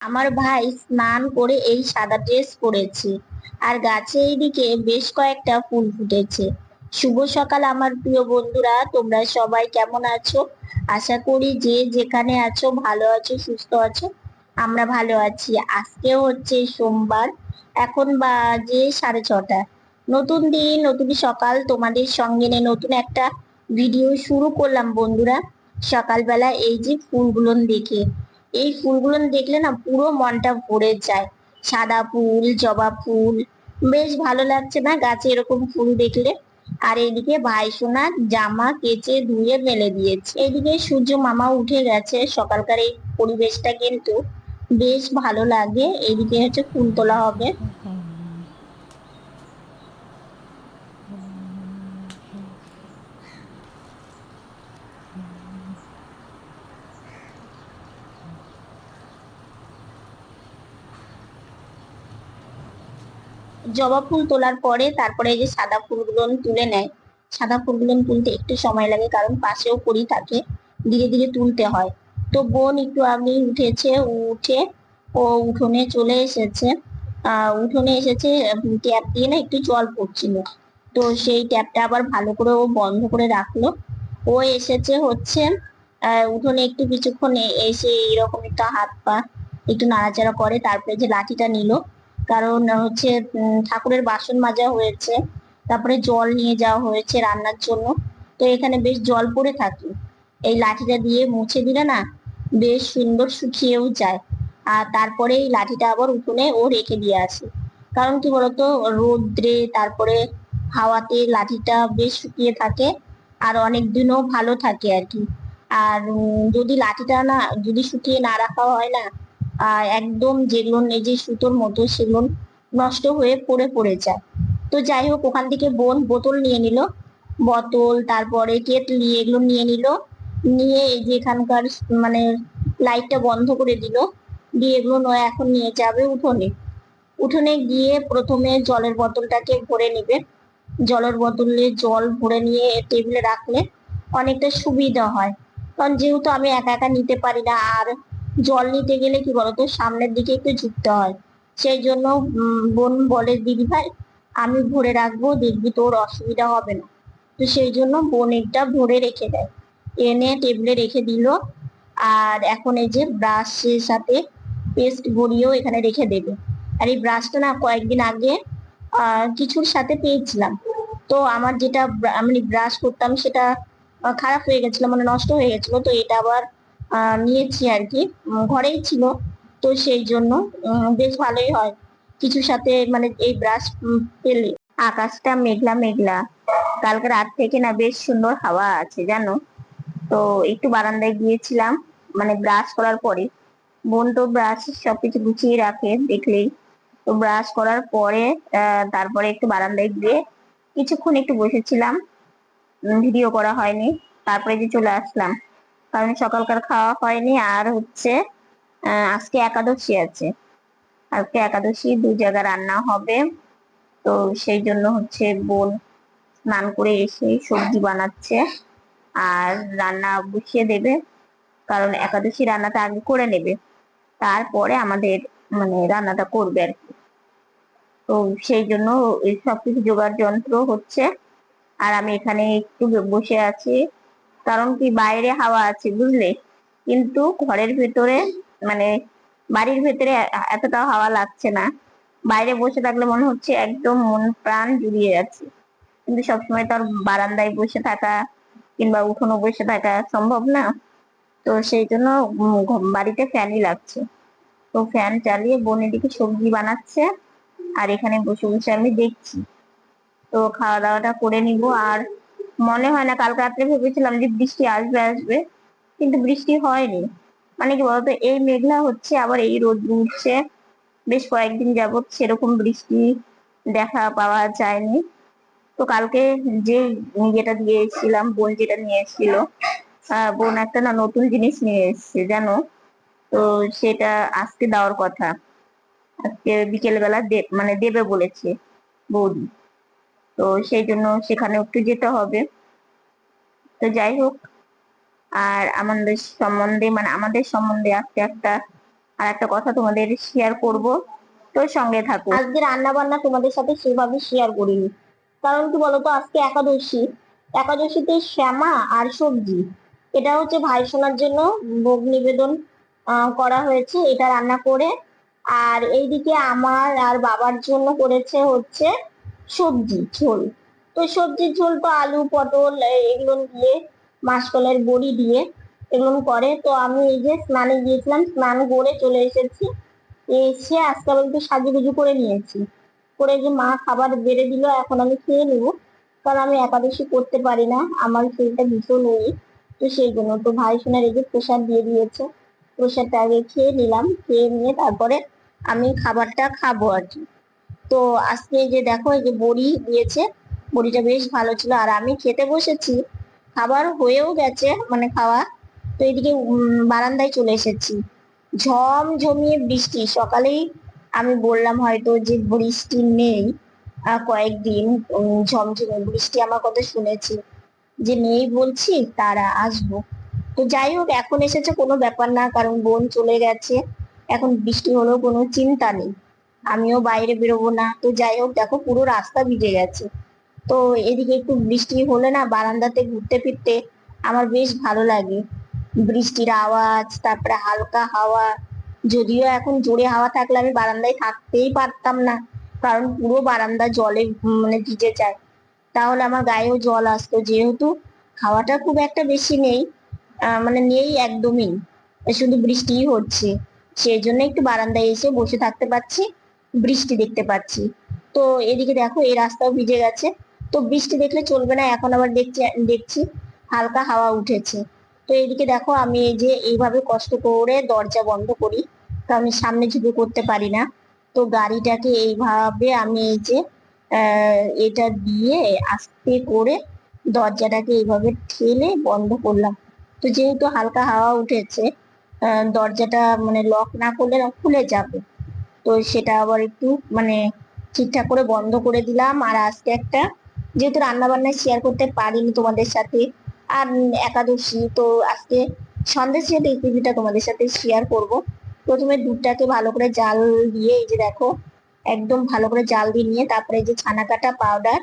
আমার ভাই স্নান করে এই সাদা ড্রেস পরেছে আর গাছে এইদিকে বেশ কয়েকটা ফুল ফুটেছে। শুভ সকাল আমার প্রিয় বন্ধুরা, তোমরা সবাই কেমন আছো? আশা করি যে যেখানে আছো ভালো আছো, সুস্থ আছো। আমরা ভালো আছি। আজকে হচ্ছে সোমবার, এখন বাজে 6:30। নতুন দিন, নতুন সকাল, তোমাদের সঙ্গে নিয়ে নতুন একটা ভিডিও শুরু করলাম বন্ধুরা। সকালবেলা এই যে ফুলগুলো দেখে, এই ফুলগুলো দেখলে না পুরো মনটা ভরে যায়। সাদা ফুল, জবা ফুল, বেশ ভালো লাগছে না গাছে এরকম ফুল দেখলে? আর এইদিকে ভাই সোনা জামা কেচে ধুয়ে মেলে দিয়েছে। এইদিকে সূর্য মামা উঠে গেছে। সকালকার এই পরিবেশটা কিন্তু বেশ ভালো লাগে। এইদিকে হচ্ছে ফুল তোলা হবে। জবা ফুল তোলার পরে তারপরে এই যে সাদা ফুলগুলো তুলে নেয়। সাদা ফুলগুলো তুলতে একটু সময় লাগে, কারণ পাশেও কড়ি থাকে, ধীরে ধীরে তুলতে হয়। তো বোন একটু আগেই উঠেছে, উঠে ও উঠোনে চলে এসেছে। উঠোনে এসেছে, ট্যাপ দিয়ে না একটু জল পড়ছিল। তো সেই ট্যাপটা আবার ভালো করে ও বন্ধ করে রাখলো। ও এসেছে হচ্ছে উঠোনে একটু কিছুক্ষণ এসে এরকম একটু হাত পা একটু নাড়াচাড়া করে, তারপরে যে লাঠিটা নিল। কারণ হচ্ছে ঠাকুরের বাসন মাজা হয়েছে, তারপরে জল নিয়ে যাওয়া হয়েছে রান্নার জন্য। তো এখানে বেশ জল পড়ে থাকে, এই লাঠিটা দিয়ে মুছে দিলে না বেশ সুন্দর শুকিয়েও যায়। আর তারপরে এই লাঠিটা আবার উঠোনে ও রেখে দিয়ে আসে। কারণ কি বলতো, রোদ্রে তারপরে হাওয়াতে লাঠিটা বেশ শুকিয়ে থাকে, আর অনেক দিনও ভালো থাকে আর কি। আর যদি লাঠিটা না, যদি শুকিয়ে না রাখা হয় না, একদম যেগুলো এই যে সুতোর মতো সেগুলো নষ্ট হয়ে পড়ে পড়ে যায়। তো যাই হোক, ওখান থেকে বোন বোতল নিয়ে নিল। বোতল, তারপরে কেটলি, এগুলো নিয়ে নিল। নিয়ে এই যে এখানকার মানে লাইটটা বন্ধ করে দিল। দিয়ে এগুলো নয় এখন নিয়ে যাবে উঠোনে। উঠোনে গিয়ে প্রথমে জলের বোতলটাকে ভরে নিবে। জলের বোতলে জল ভরে নিয়ে টেবিলে রাখলে অনেকটা সুবিধা হয়। কারণ যেহেতু আমি একা একা নিতে পারি না, আর জল নিতে গেলে কি বলতো সামনের দিকে একটু ঝুঁকতে হয়। সেই জন্য বোন বলে, দিদি ভাই আমি ভরে রাখবো, দেখবি তোর অসুবিধা হবে না। তো সেই জন্য বোন একটা ভরে রেখে দেয়, এনে টেবিলে রেখে দিল। আর এখন এই যে ব্রাশের সাথে পেস্ট গড়িয়েও এখানে রেখে দেবে। আর এই ব্রাশটা না কয়েকদিন আগে কিছুর সাথে পেয়েছিলাম। তো আমার যেটা আমি ব্রাশ করতাম সেটা খারাপ হয়ে গেছিল, মানে নষ্ট হয়ে গেছিল। তো এটা আবার নিয়েছি আর কি, ঘরেই ছিল। তো সেই জন্য বেশ ভালোই হয় কিছুর সাথে, মানে এই ব্রাশ পেলে। আকাশটা মেঘলা মেঘলা, কালকে রাত থেকে না বেশ সুন্দর হাওয়া আছে জানো। তো একটু বারান্দায় গিয়েছিলাম, মানে ব্রাশ করার পরে। বোন তো ব্রাশ সবকিছু গুছিয়ে রাখে দেখলেই। তো ব্রাশ করার পরে তারপরে একটু বারান্দায় গিয়ে কিছুক্ষণ একটু বসেছিলাম, ভিডিও করা হয়নি। তারপরে যে চলে আসলাম, কারণ সকালকার খাওয়া হয়নি। আর হচ্ছে আজকে একাদশী আছে। আজকে একাদশী, দু জায়গা রান্না হবে। তো সেই জন্য হচ্ছে বোন স্নান করে এসে সবজি বানাচ্ছে আর রান্না বসিয়ে দেবে। কারণ একাদশী রান্নাটা আগে করে নেবে, তারপরে আমাদের মানে রান্নাটা করবে আর কি। তো সেই জন্য এই সবকিছু জোগাড় যন্ত্র হচ্ছে। আর আমি এখানে একটু বসে আছি, কারণ কি বাইরে হাওয়া আছে বুঝলে, কিন্তু ঘরের ভেতরে মানে বাড়ির ভেতরে এতটা হাওয়া লাগছে না। বাইরে বসে থাকলে মনে হচ্ছে একদম মন প্রাণ জুড়িয়ে যাচ্ছে। কিন্তু সবসময় তো আর বারান্দায় বসে থাকা কিংবা উঠোনে বসে থাকা সম্ভব না। তো সেই জন্য বাড়িতে ফ্যানই লাগছে। তো ফ্যান চালিয়ে বোন এদিকে সবজি বানাচ্ছে, আর এখানে বসে বসে আমি দেখছি। তো খাওয়া দাওয়াটা করে নিব। আর মনে হয় না, কালকে রাত্রে ভেবেছিলাম যে বৃষ্টি আসবে আসবে, কিন্তু বৃষ্টি হয়নি। মানে কি বলতো, এই মেঘলা হচ্ছে আবার এই রোদ উঠছে। বেশ কয়েকদিন যাবত সেরকম বৃষ্টি দেখা পাওয়া যায়নি। তো কালকে যে যেটা দিয়ে এসেছিলাম, বোন যেটা নিয়ে এসেছিল, বোন একটা না নতুন জিনিস নিয়ে এসেছে জানো। তো সেটা আজকে দেওয়ার কথা, আজকে বিকেল বেলা মানে দেবে বলেছে বৌদি। তো সেই জন্য সেখানে একটু যেতে হবে। তো যাই হোক, আর আমাদের সম্বন্ধে মানে আমাদের সম্বন্ধে আজকে একটা আর একটা কথা তোমাদের শেয়ার করব, তো সঙ্গে থাকো। আজকে রান্না বান্না তোমাদের সাথে সেভাবে শেয়ার করিনি, কারণ কি বলতো, আজকে একাদশী। একাদশীতে শ্যামা আর সবজি, এটা হচ্ছে ভাই সোনার জন্য ভোগ নিবেদন করা হয়েছে, এটা রান্না করে। আর এইদিকে আমার আর বাবার জন্য করেছে হচ্ছে সবজি ঝোল। তো সবজির ঝোল তো আলু পটল এগুলো দিয়ে, মাসকলাইয়ের বড়ি দিয়ে এগুলো করে। তো আমি এই যে স্নানে গিয়েছিলাম, স্নান করে চলে এসেছি। এসে আজকে আবার একটু সাজুগুজু করে নিয়েছি, করে যে মা খাবার বেড়ে দিল, এখন আমি খেয়ে নেবো। কারণ আমি একাদশী করতে পারি না, আমার শরীরটা ভীষণ উইক। তো সেই জন্য তো ভাই সোনার এই যে প্রসাদ দিয়ে দিয়েছে, প্রসাদটা আগে খেয়ে নিলাম, খেয়ে নিয়ে তারপরে আমি খাবারটা খাবো আর কি। তো আজকে যে দেখো এই যে বড়ি দিয়েছে, বড়িটা বেশ ভালো ছিল। আর আমি খেতে বসেছি, খাবার হয়েও গেছে মানে খাওয়া। তো এদিকে বারান্দায় চলে এসেছি, ঝমঝমিয়ে বৃষ্টি। সকালেই আমি বললাম হয়তো যে বৃষ্টি নেই, কয়েকদিন ঝমঝমে বৃষ্টি আমার কথা শুনেছি, যে নেই বলছি তারা আসবো। তো যাই হোক, এখন এসেছে কোনো ব্যাপার না, কারণ বোন চলে গেছে, এখন বৃষ্টি হলেও কোনো চিন্তা নেই, আমিও বাইরে বেরোবো না। তো যাই হোক, দেখো পুরো রাস্তা ভিজে গেছে। তো এদিকে একটু বৃষ্টি হলে না, বারান্দাতে ঘুরতে ফিরতে আমার বেশ ভালো লাগে। বৃষ্টির আওয়াজ, তারপরে হালকা হাওয়া। যদিও এখন জোরে হাওয়া থাকলে আমি বারান্দায় থাকতেই পারতাম না, কারণ পুরো বারান্দা জলে মানে ভিজে যায়, তাহলে আমার গায়েও জল আসতো। যেহেতু হাওয়াটা খুব একটা বেশি নেই, মানে নেই একদমই, শুধু বৃষ্টিই হচ্ছে, সেই জন্য একটু বারান্দায় এসে বসে থাকতে পারছি, বৃষ্টি দেখতে পাচ্ছি। তো এদিকে দেখো এই রাস্তাও ভিজে গেছে। তো বৃষ্টি দেখলে চলবে না, এখন আবার দেখছি দেখছি হালকা হাওয়া উঠেছে। তো এদিকে দেখো আমি এই যে এইভাবে কষ্ট করে দরজা বন্ধ করি, কারণ আমি সামনে ঝুঁকে করতে পারি না। তো গাড়িটাকে এইভাবে আমি এই যে এটা দিয়ে আস্তে করে দরজাটাকে এইভাবে ঠেলে বন্ধ করলাম। তো যেহেতু হালকা হাওয়া উঠেছে, দরজাটা মানে লক না করলে না খুলে যাবে। তো সেটা আবার একটু মানে ঠিকঠাক করে বন্ধ করে দিলাম। আর আজকে একটা, যেহেতু রান্না বান্না শেয়ার করতে পারিনি তোমাদের সাথে, আর একাদশী, তো আজকে সন্দেশের রেসিপিটা তোমাদের সাথে শেয়ার করব। প্রথমে দুধটাকে ভালো করে জাল দিয়ে, এই যে দেখো একদম ভালো করে জাল দিয়ে নিয়ে তারপরে এই যে ছানা কাটা পাউডার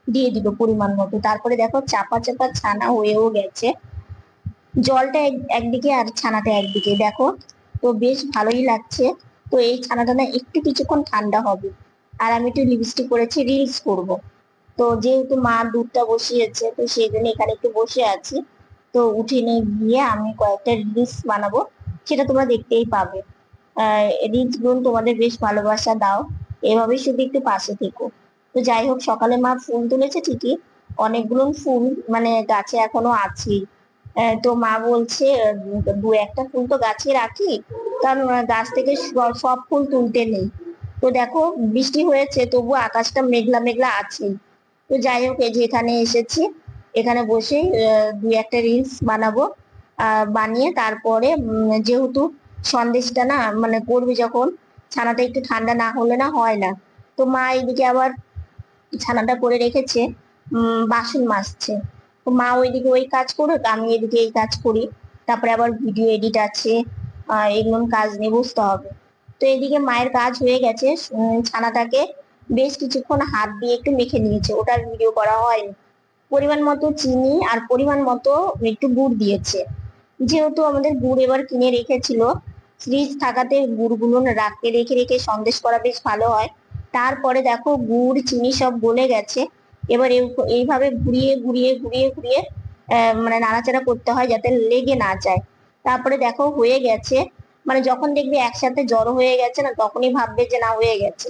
দিয়ে দিল পরিমাণ মতো। তারপরে দেখো চাপা চাপা ছানা হয়েও গেছে, জলটা একদিকে আর ছানাটা একদিকে, দেখো তো বেশ ভালোই লাগছে। তো এই ছানাটা না একটু কিছুক্ষণ ঠান্ডা হবে। আর আমি একটু লিপস্টিক করেছি, রিলস করব। তো যেহেতু মা দুধটা বসিয়েছে, তো সেই জন্য এখানে একটু বসে আছি। তো উঠে নিয়ে গিয়ে আমি কয়েকটা রিলস বানাবো, সেটা তোমরা দেখতেই পাবে। রিলস গুলো তোমাদের বেশ ভালোবাসা দাও, এভাবেই শুধু একটু পাশে থেকো। তো যাই হোক, সকালে মা ফুল তুলেছে ঠিকই, অনেকগুলো ফুল মানে গাছে এখনো আছে। তো মা বলছে দু একটা ফুল তো গাছে রাখি, কারণ গাছ থেকে সব ফুল তুলতে নেই। তো দেখো বৃষ্টি হয়েছে, তবু আকাশটা মেঘলা মেঘলা আছে। তো যাই হোক, এই যে এখানে এসেছি, এখানে বসে দু একটা রিলস বানাবো। বানিয়ে তারপরে যেহেতু সন্দেশটা না মানে করবি যখন, ছানাটা একটু ঠান্ডা না হলে না হয় না। তো মা এদিকে আবার ছানাটা করে রেখেছে, বাসন মাজছে। তো মা ওইদিকে ওই কাজ করুক, আমি এদিকে এই কাজ করি। তারপরে আবার ভিডিও এডিট আছে, এগুলো কাজ নিয়ে বসতে হবে। তো এদিকে মায়ের কাজ হয়ে গেছে, ছানাটাকে বেশ কিছুক্ষণ হাত দিয়ে একটু মেখে নিয়েছে, ওটার ভিডিও করা হয়নি। পরিমাণ মতো চিনি আর পরিমাণ মতো একটু গুড় দিয়েছে। যেহেতু আমাদের গুড় এবার কিনে রেখেছিল, ফ্রিজ থাকাতে গুড়গুলো রাখতে রেখে রেখে সন্দেশ করা বেশ ভালো হয়। তারপরে দেখো গুড় চিনি সব গলে গেছে। এবার এইভাবে ঘুরিয়ে ঘুরিয়ে ঘুরিয়ে ঘুরিয়ে মানে নাড়াচাড়া করতে হয় যাতে লেগে না যায়। তারপরে দেখো হয়ে গেছে, মানে যখন দেখবে একসাথে জড়ো হয়ে গেছে না, তখনই ভাববে যে না হয়ে গেছে।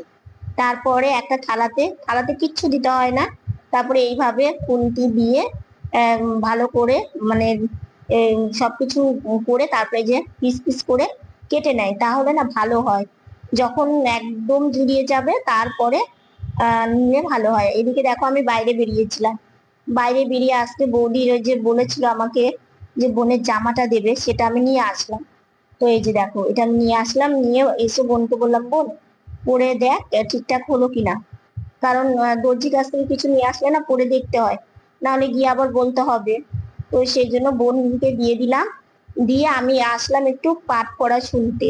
তারপরে একটা থালাতে, থালাতে কিচ্ছু দিতে হয় না, তারপরে এইভাবে খুন্তি দিয়ে ভালো করে মানে সবকিছু করে তারপরে যে পিস পিস করে কেটে নেয়, তাহলে না ভালো হয়। যখন একদম জুড়িয়ে যাবে তারপরে নিলে ভালো হয়। এদিকে দেখো আমি বাইরে বেরিয়েছিলাম, বাইরে বেরিয়ে আসতে বৌদি ওই যে বলেছিল আমাকে যে বোনের জামাটা দেবে, সেটা আমি নিয়ে আসলাম। তো এই যে দেখো এটা আমি নিয়ে আসলাম, নিয়ে এসে বোনকে বললাম বোন পরে দেখ ঠিকঠাক হলো কিনা। কারণ দর্জির কাছ থেকে কিছু নিয়ে আসলে না পরে দেখতে হয়, নাহলে গিয়ে আবার বলতে হবে। তো সেই জন্য বোনকে দিয়ে দিলাম, দিয়ে আমি আসলাম একটু পাঠ পড়া শুনতে।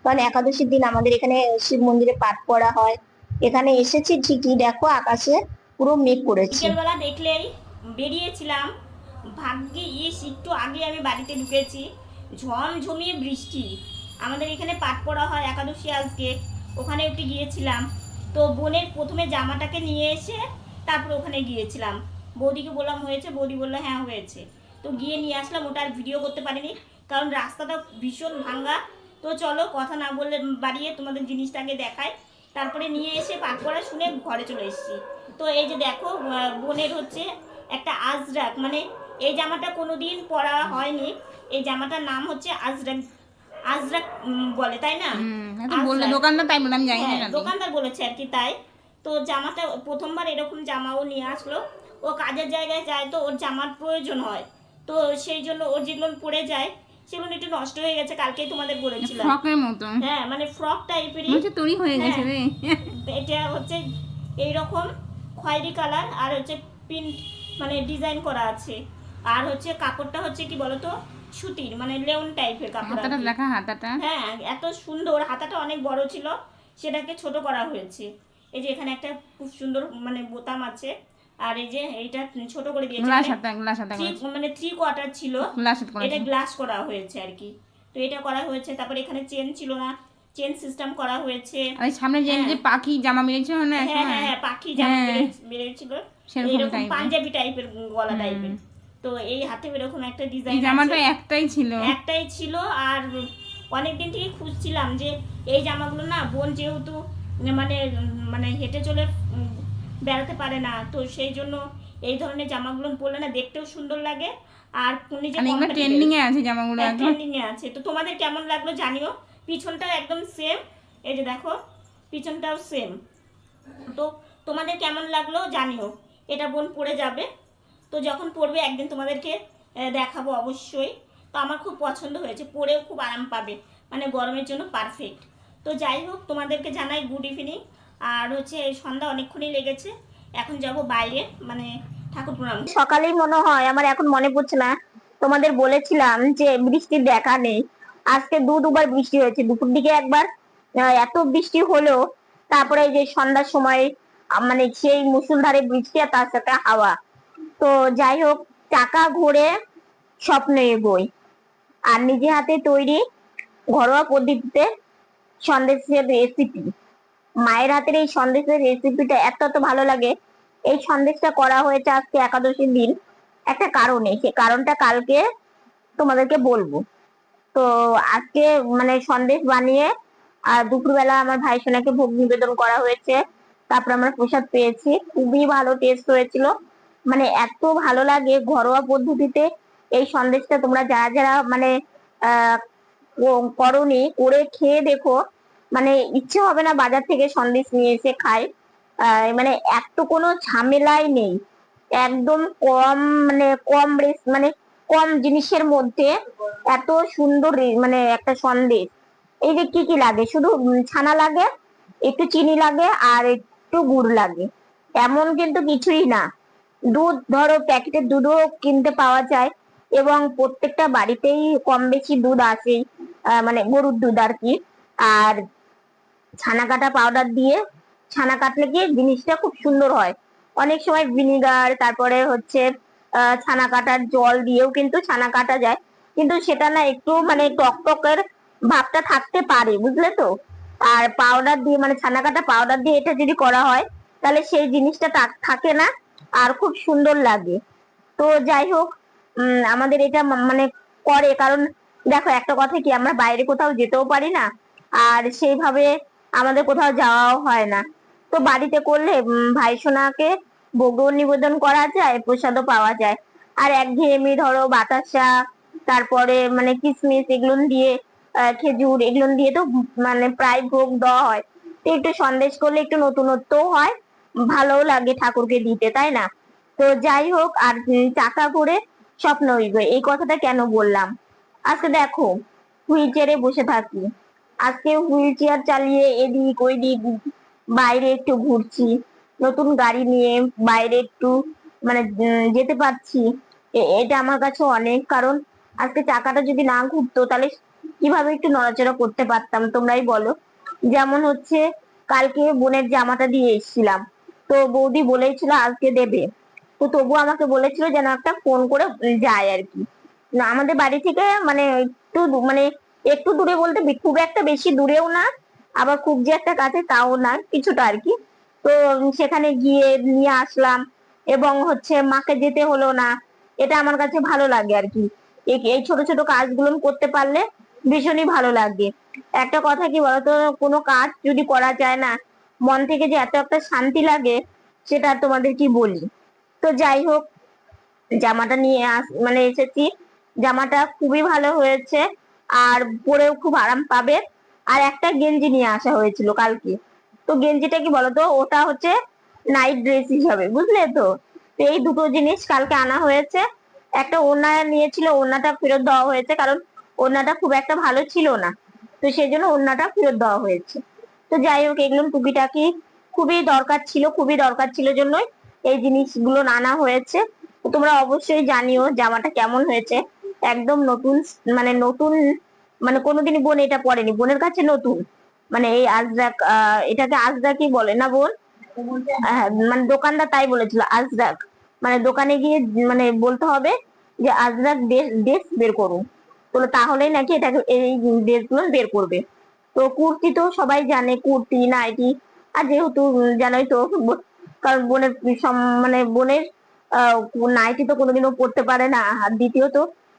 কারণ একাদশীর দিন আমাদের এখানে শিব মন্দিরে পাঠ পড়া হয়। এখানে এসেছি ঠিকই, দেখো আকাশে পুরো মেঘ করেছে। বিকেলবেলা দেখলেই বেরিয়েছিলাম, ভাগ্যে একটু আগে আমি বাড়িতে ঢুকেছি, ঝমঝমিয়ে বৃষ্টি। আমাদের এখানে পাঠ পড়া হয় একাদশী আজকে, ওখানে একটু গিয়েছিলাম। তো বোনের প্রথমে জামাটাকে নিয়ে এসে তারপর ওখানে গিয়েছিলাম, বৌদিকে বললাম হয়েছে, বৌদি বললো হ্যাঁ হয়েছে। তো গিয়ে নিয়ে আসলাম, ওটা আর ভিডিও করতে পারিনি কারণ রাস্তাটা ভীষণ ভাঙ্গা। তো চলো কথা না বললে বাড়িয়ে তোমাদের জিনিসটাকে দেখাই। তারপরে নিয়ে এসে পাঠ পড়া শুনে ঘরে চলে এসেছি। তো এই যে দেখো বোনের হচ্ছে একটা আজরাক, মানে এই জামাটা কোনোদিন পরা হয়নি, এই জামাটার নাম হচ্ছে আজরাক। আজরাক বলে তাই না? বললে দোকানদার তাই বলে, আমি জানি না। দোকানদার বলেছে আর কি তাই। তো জামাটা প্রথমবার এরকম জামাও নিয়ে আসলো, ও কাজের জায়গায় যায় তো ওর জামার প্রয়োজন হয়, তো সেই জন্য ওর যেগুলো পড়ে যায় সেগুলো একটু নষ্ট হয়ে গেছে, কালকেই তোমাদের বলেছিলাম। ফ্রকের মতো, হ্যাঁ মানে ফ্রক টাইপেরই তৈরি হয়ে গেছে রে। এটা হচ্ছে এইরকম খয়েরি কালার আর হচ্ছে প্রিন্ট মানে ডিজাইন করা আছে। আর হচ্ছে কাপড়টা হচ্ছে কি বলতো সুতির, মানে লেউন টাইপের কাপড়। হাতাটা দেখা, হাতাটা হ্যাঁ এত সুন্দর, হাতাটা অনেক বড় ছিল, সেটাকে ছোট করা হয়েছে। এই যে এখানে একটা খুব সুন্দর মানে বোতাম আছে, আর এই যে এইটা ছোট করে দিয়েছে, মানে 3/4 ছিল, এটা গ্লাস করা হয়েছে আর কি। তো এটা করা হয়েছে, তারপর এখানে চেন ছিল না, চেন সিস্টেম করা হয়েছে। আর সামনে যে পাখি জামা বেরিয়েছে না, হ্যাঁ হ্যাঁ হ্যাঁ পাখি জামা বেরিয়েছিল, এরকম পাঞ্জাবি টাইপের গলা টাইপের। তো এই হাতে এরকম একটা ডিজাইন, জামাটা একটাই ছিল। আর অনেকদিন থেকে খুঁজছিলাম যে এই জামাগুলো না, বোন যেহেতু মানে মানে হেঁটে চলে বেড়াতে পারে না, তো সেই জন্য এই ধরনের জামাগুলো পরলে না দেখতেও সুন্দর লাগে, আর ট্রেন্ডিং এ আছে জামাগুলো, ট্রেন্ডিং এ আছে। তো তোমাদের কেমন লাগলো জানিও। পিছনটাও একদম সেম, এই যে দেখো পিছনটাও সেম। তো তোমাদের কেমন লাগলো জানিও। এটা বোন পরে যাবে, তো যখন পরবে একদিন তোমাদেরকে দেখাবো অবশ্যই। তো আমার খুব পছন্দ হয়েছে, পরেও খুব আরাম পাবে, মানে গরমের জন্য পারফেক্ট। তো যাই হোক তোমাদেরকে জানাই গুড ইভিনিং। আর হচ্ছে সন্ধ্যা অনেকক্ষণই লেগেছে, এখন যাব বাইরে মানে ঠাকুর প্রণাম। সকালেই মনে হয়, আমার এখন মনে পড়ছে না, তোমাদের বলেছিলাম যে বৃষ্টির দেখা নেই। আজকে দুবার বৃষ্টি হয়েছে, দুপুর দিকে একবার এত বৃষ্টি হলো, তারপরে এই যে সন্ধ্যার সময় মানে সেই মুষলধারে বৃষ্টি আর তার সাথে হাওয়া। তো যাই হোক, চাকা ঘুরে স্বপ্ন এগোয়। আর নিজে হাতে তৈরি ঘরোয়া পদ্ধতিতে সন্দেশের রেসিপি, মায়ের হাতের এই সন্দেশের রেসিপিটা এত ভালো লাগে। এই সন্দেশটা করা হয়েছে আজকে একাদশীর দিন একটা কারণে, সে কারণটা কালকে তোমাদেরকে বলবো। তো আজকে মানে সন্দেশ বানিয়ে আর দুপুরবেলা আমার ভাই সোনাকে ভোগ নিবেদন করা হয়েছে, তারপর আমরা প্রসাদ পেয়েছি, খুবই ভালো টেস্ট হয়েছিল। মানে এত ভালো লাগে ঘরোয়া পদ্ধতিতে এই সন্দেশটা, তোমরা যারা যারা মানে আহ করনি, করে খেয়ে দেখো, মানে ইচ্ছে হবে না বাজার থেকে সন্দেশ নিয়ে এসে খাই। মানে এত কোনো ঝামেলাই নেই, একদম কম মানে কম মানে কম জিনিসের মধ্যে এত সুন্দর মানে একটা সন্দেশ। এই যে কি কি লাগে, শুধু ছানা লাগে, একটু চিনি লাগে আর একটু গুড় লাগে, এমন কিন্তু কিছুই না। দুধ ধরো প্যাকেটের দুধও কিনতে পাওয়া যায়, এবং প্রত্যেকটা বাড়িতেই কম বেশি দুধ আছেই, মানে গরুর দুধ আর কি। আর ছানা কাটা পাউডার দিয়ে ছানা কাটলে কি জিনিসটা খুব সুন্দর হয়। অনেক সময় ভিনিগার, তারপরে হচ্ছে ছানা কাটার জল দিয়েও কিন্তু ছানা কাটা যায়, কিন্তু সেটা না একটু মানে টক টকের ভাবটা থাকতে পারে, বুঝলে তো। আর পাউডার দিয়ে মানে ছানা কাটা পাউডার দিয়ে এটা যদি করা হয় তাহলে সেই জিনিসটা থাকে না, আর খুব সুন্দর লাগে। তো যাই হোক, আমাদের এটা মানে করে, কারণ দেখো একটা কথা কি, আমরা বাইরে কোথাও যেতেও পারি না, আর সেইভাবে আমাদের কোথাও যাওয়াও হয় না। তো বাড়িতে করলে ভাই সোনাকে ভোগও নিবেদন করা যায়, প্রসাদও পাওয়া যায়। আর একঘেয়েমি ধরো বাতাসা, তারপরে মানে কিশমিশ এগুলো দিয়ে, খেজুর এগুলো দিয়ে তো মানে প্রায় ভোগ দেওয়া হয়। তো একটু সন্দেশ করলে একটু নতুনত্বও হয়, ভালোও লাগে ঠাকুরকে দিতে, তাই না? তো যাই হোক, আর চাকা ঘুরে স্বপ্ন হইবে, এই কথাটা কেন বললাম, আজকে দেখো হুইল চেয়ারে বসে থাকি, আজকে হুইল চেয়ার চালিয়ে এদিক ওইদিক বাইরে একটু ঘুরছি, নতুন গাড়ি নিয়ে বাইরে একটু মানে যেতে পারছি। এটা আমার কাছে অনেক, কারণ আজকে চাকাটা যদি না ঘুরতো তাহলে কিভাবে একটু নড়াচড়া করতে পারতাম তোমরাই বলো। যেমন হচ্ছে কালকে বোনের জামাটা দিয়ে এসেছিলাম, তো বৌদি বলেছিল আজকে দেবে, তো তবু আমাকে বলেছিল যেন একটা ফোন করে যায় আর কি। না, আমাদের বাড়ি থেকে মানে মানে একটু দূরে বলতে খুব একটা বেশি দূরেও না, আবার খুব যে একটা কাছে তাও না, কিছুটা আর কি। তো সেখানে গিয়ে নিয়ে আসলাম, এবং হচ্ছে মাকে যেতে হলো না। এটা আমার কাছে ভালো লাগে আর কি। এই ছোট ছোট কাজগুলো করতে পারলে ভীষণই ভালো লাগে। একটা কথা কি বলতো, কোনো কাজ যদি করা যায় না, মন থেকে যে এত একটা শান্তি লাগে, সেটা আর তোমাদের কি বলি। তো যাই হোক, জামাটা নিয়ে মানে এসেছি। জামাটা খুবই ভালো হয়েছে, আর পরেও খুব আরাম পাবে। আর একটা গেঞ্জি নিয়ে আসা হয়েছিল কালকে, তো গেঞ্জিটা কি বলতো, ওটা হচ্ছে নাইট ড্রেস হিসাবে, বুঝলে তো। তো এই দুটো জিনিস কালকে আনা হয়েছে। একটা ওড়না নিয়েছিল, ওড়নাটা ফেরত দেওয়া হয়েছে, কারণ ওড়নাটা খুব একটা ভালো ছিল না, তো সেই জন্য ওড়নাটা ফেরত দেওয়া হয়েছে। তো যাই হোক, এগুলো টুকিটাকি খুবই দরকার ছিল জন্যই এই জিনিসগুলো আনা হয়েছে। তো তোমরা অবশ্যই জানিও জামাটা কেমন হয়েছে। একদম নতুন, মানে নতুন, মানে কোনোদিনই বোন এটা পরেনি, বোনের কাছে নতুন। মানে এই আজরাক, এটাকে আজরাকই বলে না বোন? হ্যাঁ, মানে দোকানদার তাই বলেছিল আজরাক, মানে দোকানে গিয়ে মানে বলতে হবে যে আজরাক ড্রেস বের করুন, তো তাহলেই নাকি এটাকে এই ড্রেসগুলো বের করবে। তো কুর্তি তো সবাই জানে, কুর্তি নাইটি। আর যেহেতু জানোই তো, কারণ বোনের মানে বোনের নাইটি তো কোনোদিনও পরতে পারে না, আর দ্বিতীয়ত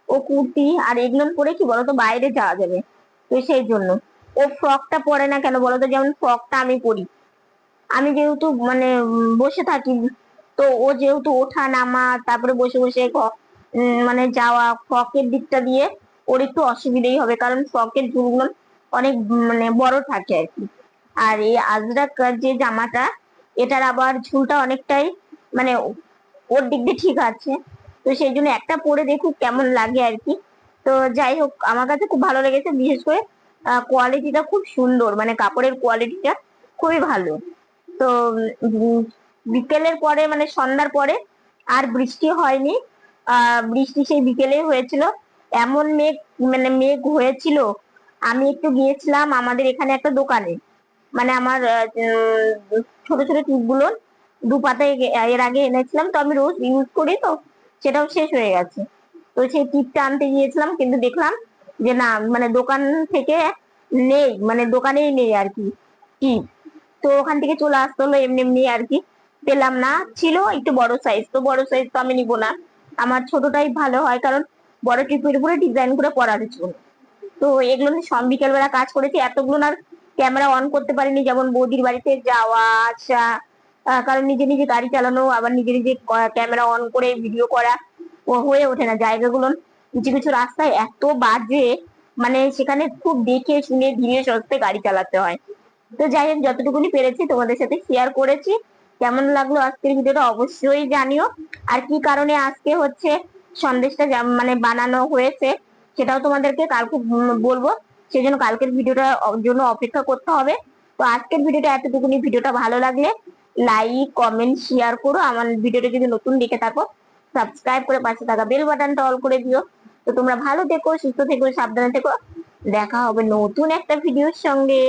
ও কুর্তি আর এগুলো পরে কি বলতো বাইরে যাওয়া যাবে, তো সেই জন্য ও ফ্রকটা পরে না কেন বলতো, যেমন ফ্রকটা আমি পরি, আমি যেহেতু মানে বসে থাকি, তো ও যেহেতু ওঠা নামা, তারপরে বসে বসে মানে যাওয়া, ফ্রকের দিকটা দিয়ে ওর একটু অসুবিধাই হবে, কারণ ফ্রকের ঝুলগুলো অনেক মানে বড় থাকে আর কি। আর এই আজরাক যে জামাটা, এটার আবার ঝুলটা অনেকটাই মানে ওর দিক দিয়ে ঠিক আছে, তো সেই জন্য একটা পরে দেখুক কেমন লাগে আর কি। তো যাই হোক, আমার কাছে খুব ভালো লেগেছে, বিশেষ করে কোয়ালিটিটা খুব সুন্দর, মানে কাপড়ের কোয়ালিটিটা খুবই ভালো। তো বিকেলের পরে মানে সন্ধ্যার পরে আর বৃষ্টি হয়নি। বৃষ্টি সেই বিকেলে হয়েছিল, এমন মেঘ, মানে মেঘ হয়েছিল। আমি একটু গিয়েছিলাম আমাদের এখানে একটা দোকানে, মানে আমার ছোট ছোট টিপগুলো দু পাতায় এর আগে এনেছিলাম, তো আমি রোজ ইউজ করি, তো সেটাও শেষ হয়ে গেছে। তো সেই টিপটা আনতে গিয়েছিলাম, কিন্তু দেখলাম যে না, মানে দোকান থেকে নেই, মানে দোকানেই নেই আর কি টিপ। তো ওখান থেকে চলে আসতে হলো এমনি এমনি আর কি, পেলাম না। ছিল একটু বড় সাইজ, তো বড় সাইজ তো আমি নিবো না, আমার ছোটটাই ভালো হয়, কারণ বড় টিপের উপরে ডিজাইন করে পরার জন্য। তো এগুলো নিয়ে সব বিকেল বেলা কাজ করেছি, এতগুলো আর ক্যামেরা অন করতে পারিনি, যেমন বৌদির বাড়িতে যাওয়া আসা, কারণ নিজে নিজে গাড়ি চালানো, আবার নিজে নিজে ক্যামেরা অন করে ভিডিও করা হয়ে ওঠে না। জায়গাগুলো কিছু কিছু রাস্তায় এত বাজে, মানে সেখানে খুব দেখে শুনে ধীরে সুস্থে গাড়ি চালাতে হয়। তো যাই হোক, যতটুকুনি পেরেছি তোমাদের সাথে শেয়ার করেছি। কেমন লাগলো আজকের ভিডিওটা অবশ্যই জানিও। আর কি কারণে আজকে হচ্ছে সন্দেশটা মানে বানানো হয়েছে, সেটাও তোমাদেরকে কালকে বলবো, সেই জন্য কালকের ভিডিওটার জন্য অপেক্ষা করতে হবে। তো আজকের ভিডিওটা এতটুকুনি, ভিডিওটা ভালো লাগলে লাইক কমেন্ট শেয়ার করো, আমার ভিডিওটা যদি নতুন দেখে থাকো সাবস্ক্রাইব করে পাশে থাকা বেল বাটনটা অল করে দিও। তো তোমরা ভালো থেকো, সুস্থ থেকো, সাবধানে থেকো, দেখা হবে নতুন একটা ভিডিওর সঙ্গে।